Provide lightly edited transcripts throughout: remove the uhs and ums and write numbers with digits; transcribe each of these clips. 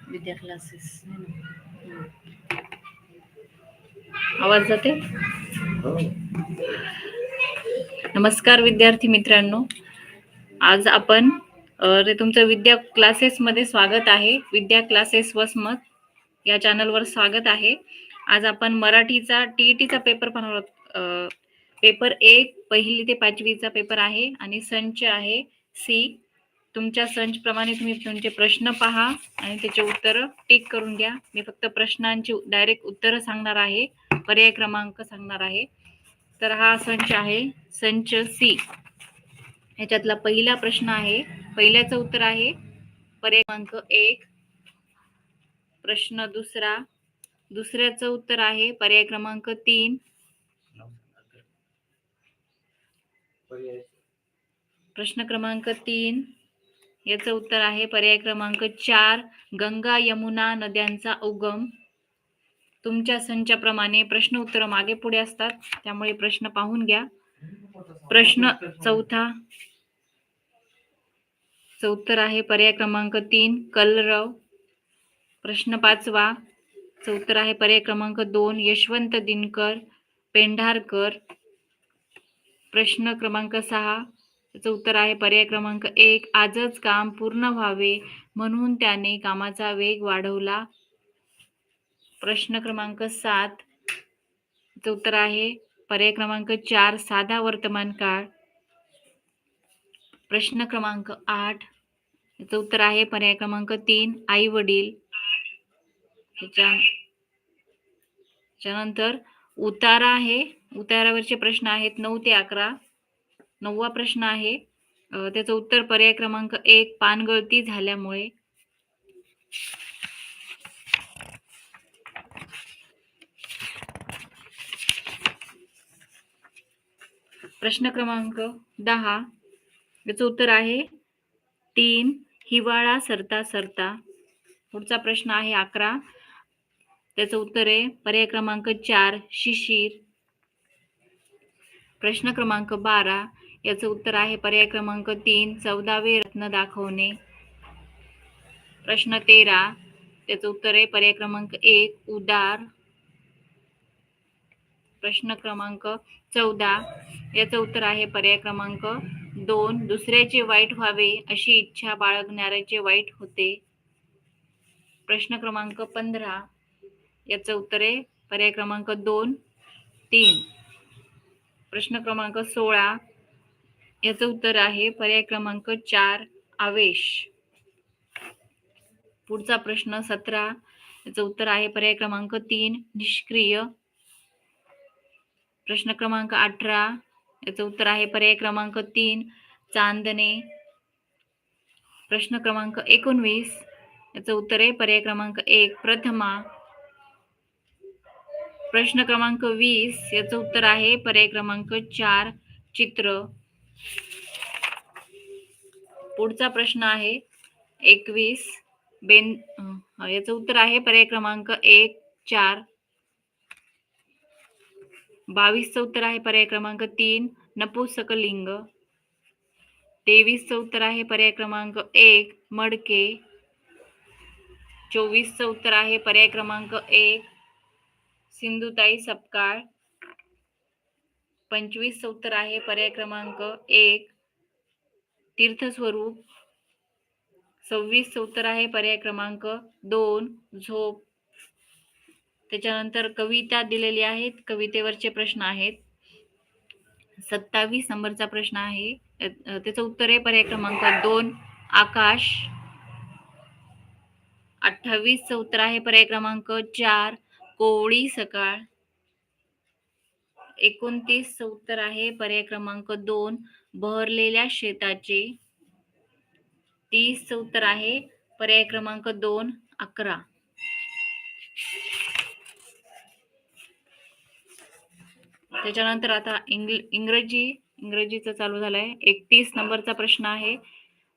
विद्या classes आवाज जाते. नमस्कार विद्यार्थी मित्रांनो, आज आपण तुमचं विद्या क्लासेस मध्ये स्वागत आहे. विद्या क्लासेस वसमत या चॅनलवर स्वागत आहे. आज आपण मराठीचा टीईटीचा पेपर पाहणार आहोत. पेपर 1 पहिली ते 5वीचा पेपर आहे आणि संच आहे सी. तुमच्या संच प्रमाणे तुम्ही तुमचे प्रश्न पहा आणि त्याचे उत्तर टिक करून घ्या. मी फक्त प्रश्नांची डायरेक्ट उत्तरं सांगणार आहे, पर्याय क्रमांक सांगणार आहे. तर हा संच आहे संच सी. ह्याच्यातला पहिला प्रश्न आहे, पहिल्याचं उत्तर आहे पर्याय क्रमांक 1. प्रश्न दुसरा, दुसऱ्याचं उत्तर आहे पर्याय क्रमांक 3. प्रश्न क्रमांक 3 याचं उत्तर आहे पर्याय क्रमांक 4. गंगा यमुना नद्यांचा उगम. तुमच्या संचाप्रमाणे प्रश्न उत्तर मागे पुढे असतात, त्यामुळे प्रश्न पाहून घ्या. प्रश्न चौथा, उत्तर आहे पर्याय क्रमांक 3. कलरव. प्रश्न 5वा, उत्तर आहे पर्याय क्रमांक 2. यशवंत दिनकर पेंढारकर. प्रश्न क्रमांक 6, त्याचं उत्तर आहे पर्याय क्रमांक 1. आजच काम पूर्ण व्हावे म्हणून त्याने कामाचा वेग वाढवला. प्रश्न क्रमांक 7, त्याचं उत्तर आहे पर्याय क्रमांक 4. साधा वर्तमान काळ. प्रश्न क्रमांक 8, याचं उत्तर आहे पर्याय क्रमांक 3. आई वडील. त्याच्यानंतर उतारा आहे, उतारावरचे प्रश्न आहेत 9 ते 11. 9वा प्रश्न आहे, त्याचं उत्तर पर्याय क्रमांक 1. पानगळती झाल्यामुळे. प्रश्न क्रमांक 10, याचं उत्तर आहे 3. हिवाळा सरता सरता. पुढचा प्रश्न आहे 11, त्याचं उत्तर आहे पर्याय क्रमांक 4. शिशिर. प्रश्न क्रमांक 12, याचं उत्तर आहे पर्याय क्रमांक 3. 14वे रत्न दाखवणे. प्रश्न 13, त्याचं उत्तर आहे पर्याय क्रमांक 1. उदार. प्रश्न क्रमांक 14, याचं उत्तर आहे पर्याय क्रमांक 2. दुसऱ्याचे वाईट व्हावे अशी इच्छा बाळगणाऱ्याचे वाईट होते. प्रश्न क्रमांक 15, याचं उत्तर आहे पर्याय क्रमांक 2. 3. प्रश्न क्रमांक 16, याचं उत्तर आहे पर्याय क्रमांक 4. आवेश. पुढचा प्रश्न 17, याचं उत्तर आहे पर्याय क्रमांक 3. निष्क्रिय. प्रश्न क्रमांक 18, याचं उत्तर आहे पर्याय क्रमांक 3. चांदणे. प्रश्न क्रमांक 19, याचं उत्तर आहे पर्याय क्रमांक 1. प्रथमा. प्रश्न क्रमांक 20, याचं उत्तर आहे पर्याय क्रमांक 4. चित्र. पुढचा प्रश्न आहे 21, याचं उत्तर आहे पर्याय क्रमांक 1. 4. 22चं उत्तर आहे पर्याय क्रमांक 3. नपुंसकलिंग. 23चं उत्तर आहे पर्याय क्रमांक 1. मडके. 24चं उत्तर आहे पर्याय क्रमांक 1. सिंधुताई सपकाळ. 25चं उत्तर आहे पर्याय क्रमांक 1. तीर्थस्वरूप. 26चं उत्तर आहे पर्याय क्रमांक 2. झोप. त्याच्यानंतर कविता दिलेली आहेत, कवितेवरचे प्रश्न आहेत. 27 नंबरचा प्रश्न आहे, त्याचं उत्तर आहे पर्याय क्रमांक 2. आकाश. 28चं उत्तर आहे पर्याय क्रमांक 4. कोवळी सकाळ. 29चं उत्तर आहे पर्याय क्रमांक 2. बहरलेल्या शेताचे. 30चं उत्तर आहे पर्याय क्रमांक 2. 11. त्याच्यानंतर आता इंग्रजीचं चालू झालंय. 31 नंबरचा प्रश्न आहे,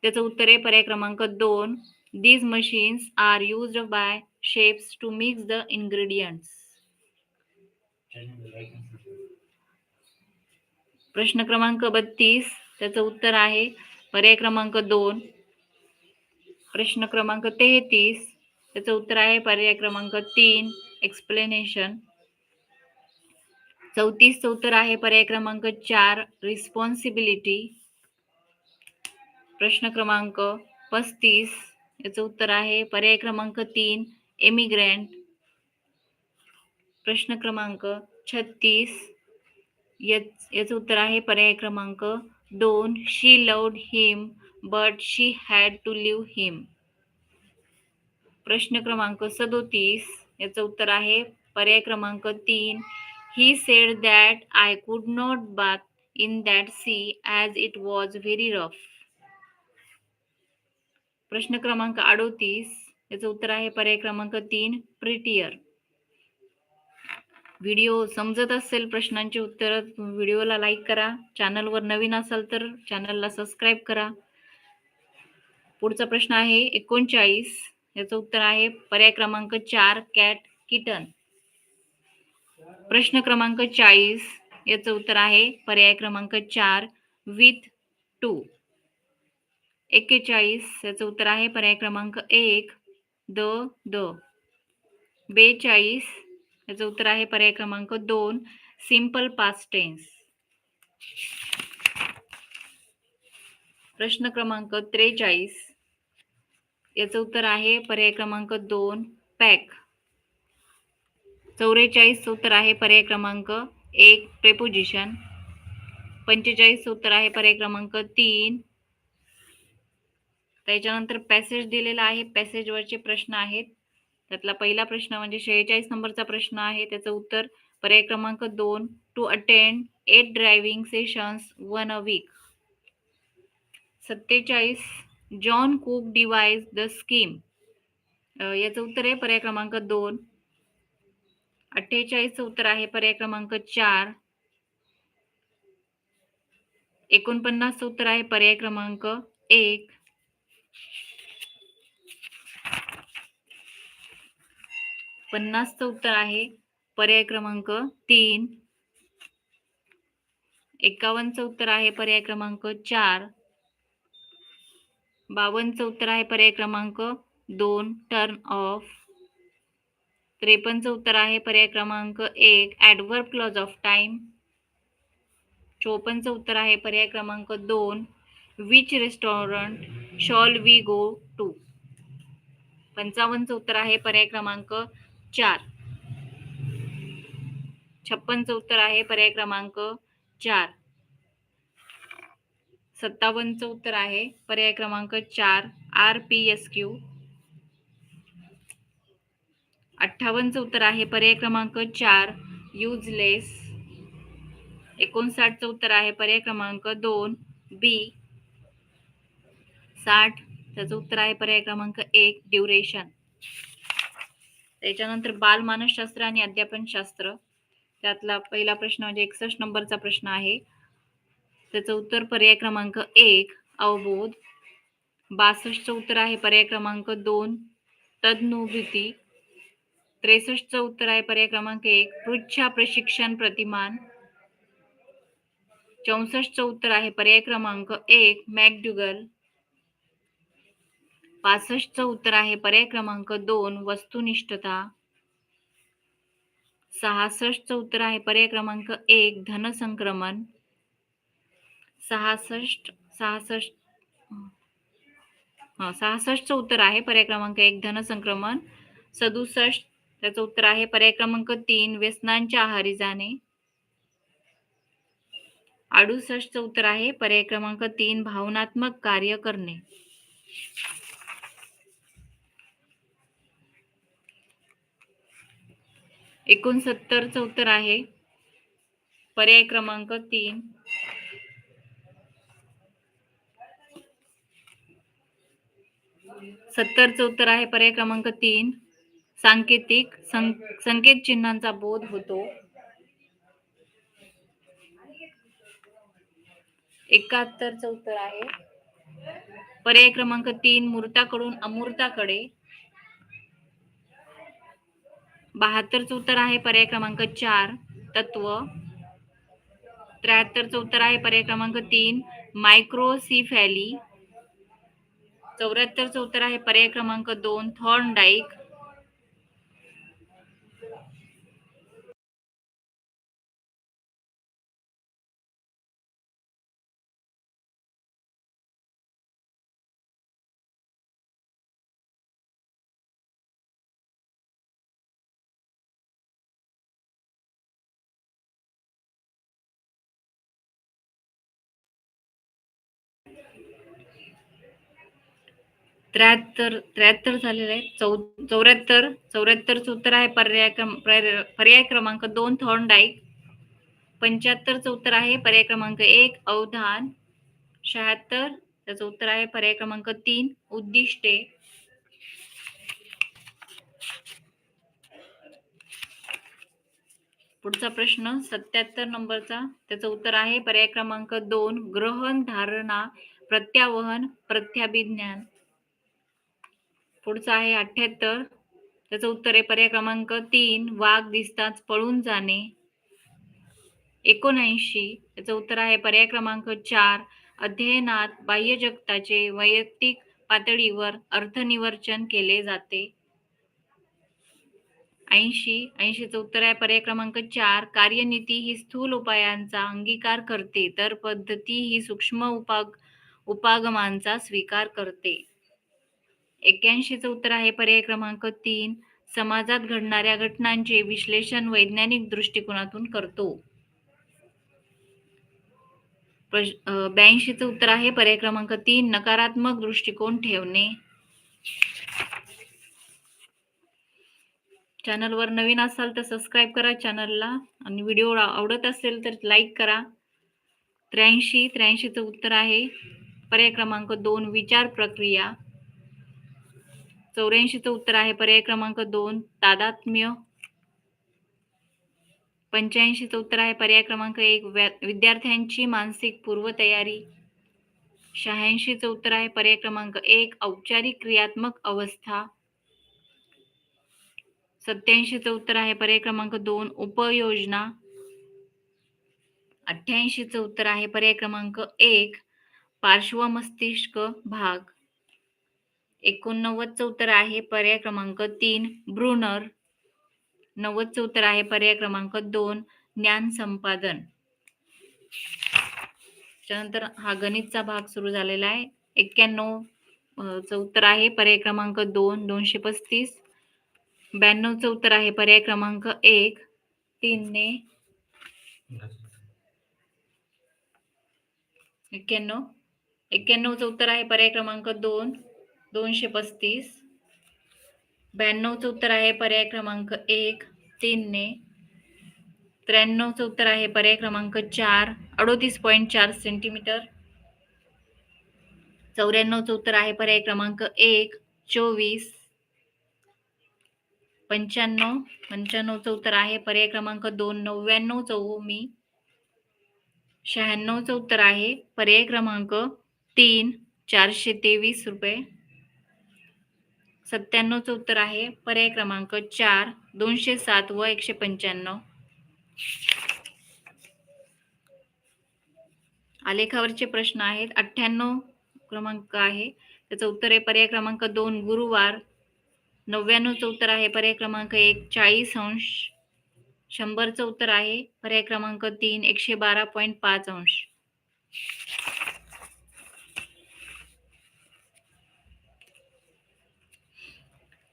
त्याचं उत्तर आहे पर्याय क्रमांक 2. These machines are used by chefs to mix the ingredients. प्रश्न क्रमांक 32, त्याचं उत्तर आहे पर्याय क्रमांक 2. प्रश्न क्रमांक 33, त्याचं उत्तर आहे पर्याय क्रमांक 3 एक्सप्लेनेशन. 34 चं उत्तर आहे पर्याय क्रमांक 4 रिस्पॉन्सिबिलिटी. प्रश्न क्रमांक 35, याचं उत्तर आहे पर्याय क्रमांक 3 एमिग्रंट. प्रश्न क्रमांक 36, याचं उत्तर आहे पर्याय क्रमांक 2 she loved him but she had to leave him. प्रश्न क्रमांक 37, याचं उत्तर आहे पर्याय क्रमांक 3 he said that I could not bath in that sea as it was very rough. प्रश्न क्रमांक 38, याचं उत्तर आहे पर्याय क्रमांक 3 प्रिटियर. व्हिडिओ समजत असेल प्रश्नांची उत्तर व्हिडिओला लाईक करा. चॅनलवर नवीन असाल तर चॅनलला सबस्क्राईब करा. पुढचा प्रश्न आहे 39, याचं उत्तर आहे पर्याय क्रमांक 4 कॅट किटन. प्रश्न क्रमांक 40, याचं उत्तर आहे पर्याय क्रमांक 4 विथ 2. 41, याचं उत्तर आहे पर्याय क्रमांक 1 द. 42, याचं उत्तर आहे पर्याय क्रमांक 2 सिंपल पास्ट टेन्स. प्रश्न क्रमांक 43, याचं उत्तर आहे पर्याय क्रमांक 2 पॅक. 44 चं उत्तर आहे पर्याय क्रमांक 1 प्रेपोजिशन. 45 चं उत्तर आहे पर्याय क्रमांक 3. त्याच्यानंतर पॅसेज दिलेला आहे. पॅसेजवरचे प्रश्न आहेत. त्यातला पहिला प्रश्न म्हणजे 46 नंबरचा प्रश्न आहे. त्याचं उत्तर पर्याय क्रमांक 2 to attend 8 driving sessions 1 a week. 47 John Cook devise the scheme. याचं उत्तर आहे पर्याय क्रमांक 2. 48 चं उत्तर आहे पर्याय क्रमांक 4. 49 चं उत्तर आहे पर्याय क्रमांक 1. 50 चं उत्तर आहे पर्याय क्रमांक 3. 51 चं उत्तर आहे पर्याय क्रमांक 4. 52 चं उत्तर आहे पर्याय क्रमांक 2 टर्न ऑफ. 53 चं उत्तर आहे पर्याय क्रमांक 1 ॲडव्हर्ब क्लॉज ऑफ टाइम. 54 चं उत्तर आहे पर्याय क्रमांक 2 which restaurant shall we go to. 55 चं उत्तर आहे पर्याय क्रमांक 4. 56 चं उत्तर आहे पर्याय क्रमांक 4. 57 चं उत्तर आहे पर्याय क्रमांक 4 RPSQ. 58 चं उत्तर आहे पर्याय क्रमांक 4 युजलेस. 59 चं उत्तर आहे पर्याय क्रमांक 2 बी. 60 त्याचं उत्तर आहे पर्याय क्रमांक 1 ड्युरेशन. त्याच्यानंतर बालमानसशास्त्र आणि अध्यापनशास्त्र. त्यातला पहिला प्रश्न म्हणजे 61 नंबरचा प्रश्न आहे. त्याचं उत्तर पर्याय क्रमांक 1 अवबोध. 62 चं उत्तर आहे पर्याय क्रमांक 2 तदनुभूती. 63 चं उत्तर आहे पर्याय क्रमांक 1 पृच्छा प्रशिक्षण प्रतिमान. 64 चं उत्तर आहे पर्याय क्रमांक 1 मॅकडुगल. 65 चं उत्तर आहे पर्याय क्रमांक 2 वस्तुनिष्ठता. 66 चं उत्तर आहे पर्याय क्रमांक 1 धनसंक्रमण. 66 चं उत्तर आहे पर्याय क्रमांक 1 धनसंक्रमण. 67 त्याचं उत्तर आहे पर्याय क्रमांक 3 व्यसनांच्या आहारी जाणे. 68 चं उत्तर आहे पर्याय क्रमांक 3 भावनात्मक कार्य करणे. 69 चं उत्तर आहे पर्याय क्रमांक 3 70 चं उत्तर आहे पर्याय क्रमांक 3 सांकेतिक संकेत चिन्हांचा बोध होतो. 71 चं उत्तर आहे पर्याय क्रमांक 3 मूर्ताकडून अमूर्ताकडे. 72 चं उत्तर आहे पर्याय क्रमांक 4 तत्व. 73 चं उत्तर आहे पर्याय क्रमांक 3 मायक्रोसिफॅली. 74चं उत्तर आहे पर्याय क्रमांक 2 थॉर्नडाईक. त्र्याहत्तर झालेलं आहे. 74चं उत्तर आहे पर्याय क्रमांक 2 थॉर्नडाईक. 75चं उत्तर आहे पर्याय क्रमांक 1 अवधान. 76 त्याचं उत्तर आहे पर्याय क्रमांक 3 उद्दिष्टे. पुढचा प्रश्न 77 नंबरचा, त्याचं उत्तर आहे पर्याय क्रमांक 2 ग्रहण धारणा प्रत्यावहन प्रत्याभिज्ञान. पुढचा आहे 78, त्याचं उत्तर आहे पर्याय क्रमांक 3 वाघ दिसताच पळून जाणे. 79 त्याचं उत्तर आहे पर्याय क्रमांक 4 अध्ययनात बाह्य जगताचे वैयक्तिक पातळीवर अर्थनिवर्चन केले जाते. 80चं उत्तर आहे पर्याय क्रमांक 4 कार्यनीती ही स्थूल उपायांचा अंगीकार करते तर पद्धती ही सूक्ष्म उपागमांचा स्वीकार करते. 81चं उत्तर आहे पर्याय क्रमांक 3 समाजात घडणाऱ्या घटनांचे विश्लेषण वैज्ञानिक दृष्टिकोनातून करतो. 82चं उत्तर आहे पर्याय क्रमांक 3 नकारात्मक दृष्टिकोन ठेवणे. चॅनलवर नवीन असाल तर सबस्क्राईब करा चॅनलला आणि व्हिडिओ आवडत असेल तर लाईक करा. 83चं उत्तर आहे पर्याय क्रमांक 2 विचार प्रक्रिया. 84चं उत्तर आहे पर्याय क्रमांक 2 तादात्म्य. 85चं उत्तर आहे पर्याय क्रमांक 1 विद्यार्थ्यांची मानसिक पूर्वतयारी. 86चं उत्तर आहे पर्याय क्रमांक 1 औपचारिक क्रियात्मक अवस्था. 87चं उत्तर आहे पर्याय क्रमांक 2 उपयोजना. 88चं उत्तर आहे पर्याय क्रमांक 1 पार्श्वमस्तिष्क भाग. 89चं उत्तर आहे पर्याय क्रमांक 3 ब्रुनर. 90चं उत्तर आहे पर्याय क्रमांक 2 ज्ञान संपादन. त्यानंतर हा गणितचा भाग सुरू झालेला आहे. 91चं उत्तर आहे पर्याय क्रमांक 2 235. 92चं उत्तर आहे पर्याय क्रमांक 1 3 ने. 91चं उत्तर आहे पर्याय क्रमांक 2 235. 92चं उत्तर आहे पर्याय क्रमांक 1 3 ने. 93चं उत्तर आहे पर्याय क्रमांक 4 38.4 सेंटीमीटर. 94चं उत्तर आहे पर्याय क्रमांक 1 24. 95चं उत्तर आहे पर्याय क्रमांक 2 99 चौमी. 96चं उत्तर आहे पर्याय क्रमांक 3 423 रुपये. 97चं उत्तर आहे पर्याय क्रमांक 4 207 व 195. आलेखावरचे प्रश्न आहेत. 98 क्रमांक आहे त्याचं उत्तर आहे पर्याय क्रमांक 2 गुरुवार. 99चं उत्तर आहे पर्याय क्रमांक 1 40 अंश. 100चं उत्तर आहे पर्याय क्रमांक 3 112.5 अंश.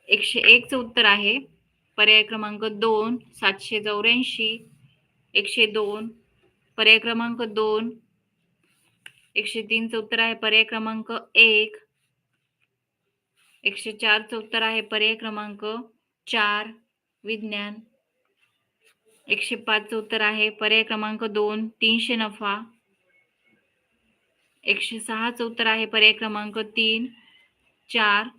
एकशे 1चं उत्तर आहे पर्याय क्रमांक 2 784. 102 पर्याय क्रमांक 2. 103चं उत्तर आहे पर्याय क्रमांक 1. 104चं उत्तर आहे पर्याय क्रमांक 4 विज्ञान. 105चं उत्तर आहे पर्याय क्रमांक 2 300 नफा. 106चं उत्तर आहे पर्याय क्रमांक 3 4.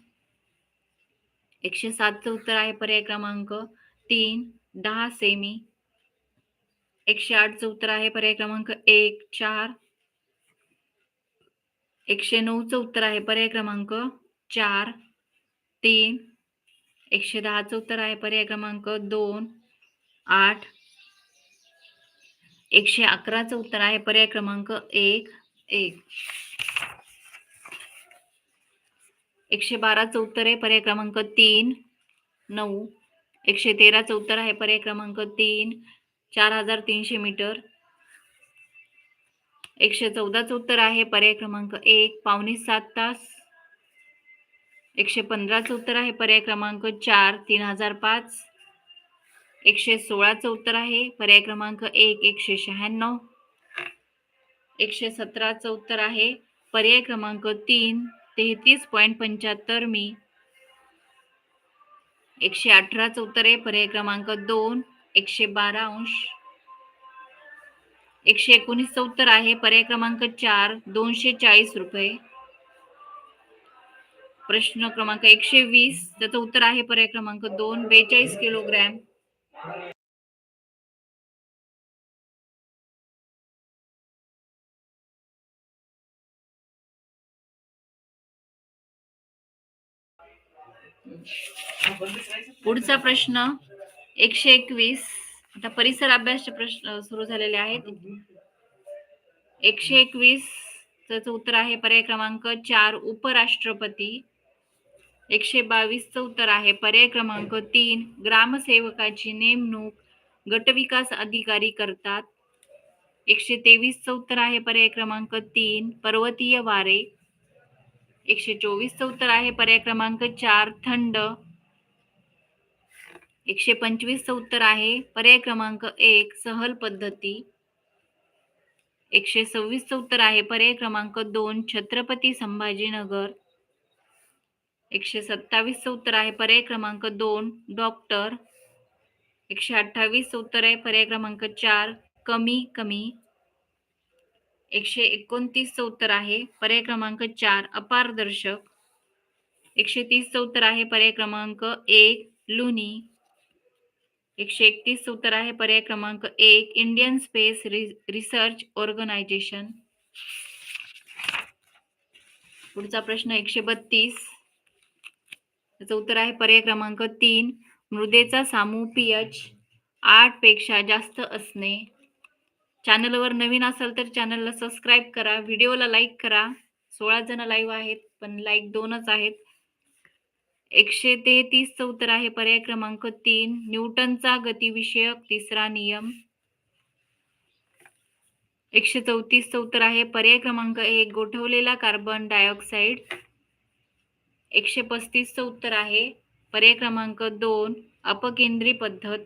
107चं उत्तर आहे पर्याय क्रमांक 3 10 सेमी. 108चं उत्तर आहे पर्याय क्रमांक 1 4. 109चं उत्तर आहे पर्याय क्रमांक 4 3. 110चं उत्तर आहे पर्याय क्रमांक 2 8. 111चं उत्तर आहे पर्याय क्रमांक 1 1. 112चं उत्तर आहे पर्याय क्रमांक 3. 9. 113चं उत्तर आहे पर्याय क्रमांक 3. 4300 मीटर. 114चं उत्तर आहे पर्याय क्रमांक 1. पावणे 7 तास. 115चं उत्तर आहे पर्याय क्रमांक 4. 3005. 116चं उत्तर आहे पर्याय क्रमांक 1. 196. 117चं उत्तर आहे पर्याय क्रमांक 3. 33.75 मी. 118चं उत्तर आहे पर्याय क्रमांक 2. 112 अंश. 119चं उत्तर आहे पर्याय क्रमांक 4. 240 रुपये. प्रश्न क्रमांक 120 त्याचं उत्तर आहे पर्याय क्रमांक 2. 42 किलोग्रॅम. पुढचा प्रश्न 121. आता परिसर अभ्यासचे प्रश्न सुरू झालेले आहेत. 121 त्याचं उत्तर आहे पर्याय क्रमांक 4. उपराष्ट्रपती. 122चं उत्तर आहे पर्याय क्रमांक 3. ग्रामसेवकाची नेमणूक गटविकास अधिकारी करतात. 123चं उत्तर आहे पर्याय क्रमांक 3. पर्वतीय वारे. 124चं उत्तर आहे पर्याय क्रमांक 4. थंड. 125चं उत्तर आहे पर्याय क्रमांक 1. सहल पद्धती. 126चं उत्तर आहे पर्याय क्रमांक 2. छत्रपती संभाजीनगर. 127चं उत्तर आहे पर्याय क्रमांक 2. डॉक्टर. 128चं उत्तर आहे पर्याय क्रमांक 4. कमी कमी. 129चं उत्तर आहे पर्याय क्रमांक 4. अपारदर्शक. 130चं उत्तर आहे पर्याय क्रमांक 1. लुनी. 131चं उत्तर आहे पर्याय क्रमांक 1. Indian space research organisation. पुढचा प्रश्न 132. त्याचं उत्तर आहे पर्याय क्रमांक 3. मृदेचा सामू pH 8 पेक्षा जास्त असणे. चॅनलवर नवीन असाल तर चॅनलला सबस्क्राईब करा. व्हिडिओला लाईक करा. 16 जण लाईव्ह आहेत पण लाईक 2च आहेत. 133चं उत्तर आहे पर्याय क्रमांक 3. न्यूटनचा गतिविषयक तिसरा नियम. 134चं उत्तर आहे पर्याय क्रमांक 1. गोठवलेला कार्बन डायऑक्साईड. 135चं उत्तर आहे पर्याय क्रमांक 2. अपकेंद्री पद्धत.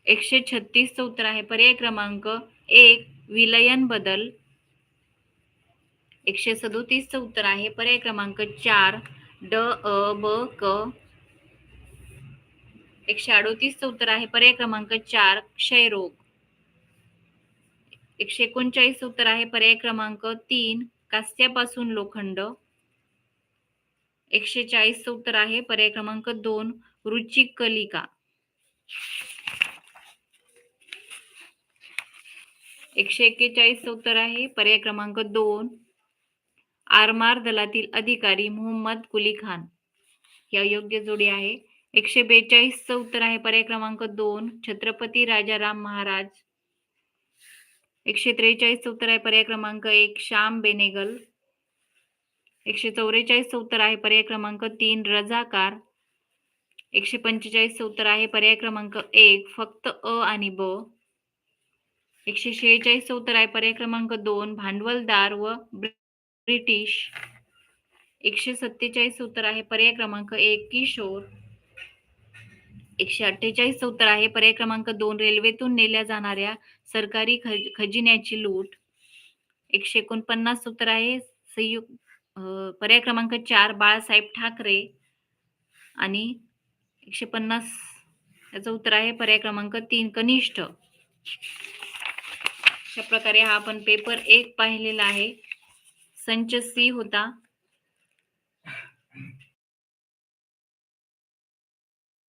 136चं उत्तर आहे पर्याय क्रमांक 1. विलयन बदल. 137चं उत्तर आहे पर्याय क्रमांक 4. ड अ ब क. 138चं उत्तर आहे पर्याय क्रमांक 4. क्षयरोग. 139चं उत्तर आहे पर्याय क्रमांक 3. कास्यापासून लोखंड. 140चं उत्तर आहे पर्याय क्रमांक 2. रुचिकलिका. 141चं उत्तर आहे पर्याय क्रमांक 2. आरमार दलातील अधिकारी मोहम्मद कुली खान. या योग्य जोडी आहे. 142चं उत्तर आहे पर्याय क्रमांक 2. छत्रपती राजाराम महाराज. 143चं उत्तर आहे पर्याय क्रमांक 1. श्याम बेनेगल. 144चं उत्तर आहे पर्याय क्रमांक 3. रजाकार. 145चं उत्तर आहे पर्याय क्रमांक 1. फक्त अ आणि ब. 146चं उत्तर आहे पर्याय क्रमांक 2. भांडवलदार व ब्रिटिश. 147चं उत्तर आहे पर्याय क्रमांक 1. किशोर. 148चं उत्तर आहे पर्याय क्रमांक 2. रेल्वेतून नेल्या जाणाऱ्या सरकारी खजिन्याची लूट. 149 उत्तर आहे पर्याय क्रमांक 4. बाळासाहेब ठाकरे. आणि 150 याचं उत्तर आहे पर्याय क्रमांक 3. कनिष्ठ. अशा प्रकारे हा आपण पेपर 1 पाहिलेला आहे. संच C होता.